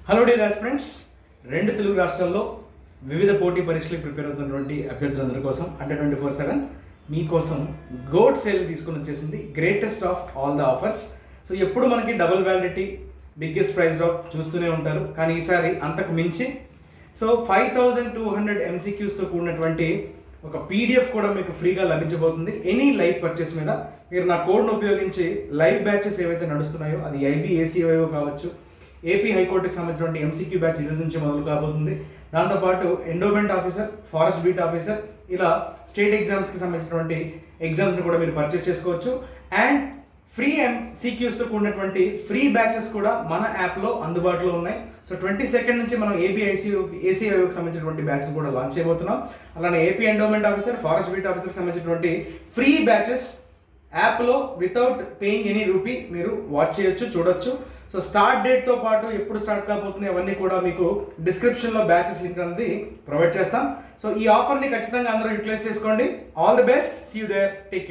Hello dear aspirants, రెండు తెలుగు రాష్ట్రాల్లో వివిధ పోటీ పరీక్షలకు ప్రిపేర్ అవుతున్నటువంటి అభ్యర్థులందరి కోసం అంటే 24/7 మీకోసం గోడ్ సేల్ తీసుకొని వచ్చేసింది. Greatest of all the offers. So ఎప్పుడు మనకి double validity, biggest price drop చూస్తూనే ఉంటారు, కానీ ఈసారి అంతకు మించి 5200 MCQస్తో కూడినటువంటి ఒక PDF కూడా మీకు ఫ్రీగా లభించబోతుంది. ఎనీ లైవ్ పర్చేస్ మీద మీరు నా కోడ్ను ఉపయోగించి లైవ్ బ్యాచెస్ ఏవైతే నడుస్తున్నాయో, అది IB ACIO కావచ్చు, ఏపీ హైకోర్టుకి సంబంధించినటువంటి MCQ బ్యాచ్ ఈరోజు నుంచి మొదలు కాబోతుంది. దాంతోపాటు endowment officer, forest beat officer, ఇలా స్టేట్ ఎగ్జామ్స్కి సంబంధించినటువంటి ఎగ్జామ్స్ని కూడా మీరు పర్చేస్ చేసుకోవచ్చు. అండ్ ఫ్రీ MCQస్తో కూడినటువంటి ఫ్రీ బ్యాచెస్ కూడా మన యాప్లో అందుబాటులో ఉన్నాయి. సో 22 నుంచి మనం ACIOకి సంబంధించినటువంటి బ్యాచ్ని కూడా లాంచ్ చేయబోతున్నాం. అలానే AP endowment officer, forest beat ఆఫీసర్కి సంబంధించినటువంటి ఫ్రీ బ్యాచెస్ యాప్లో వితౌట్ పేయింగ్ ఎనీ రూపీ మీరు వాచ్ చేయొచ్చు, చూడొచ్చు. సో స్టార్ట్ డేట్తో పాటు ఎప్పుడు స్టార్ట్ కాబోతుంది అవన్నీ కూడా మీకు డిస్క్రిప్షన్లో బ్యాచెస్ లింక్ అనేది ప్రొవైడ్ చేస్తాం. సో ఈ ఆఫర్ని ఖచ్చితంగా అందరూ యూటిలైజ్ చేసుకోండి. All the best, see you there, take care.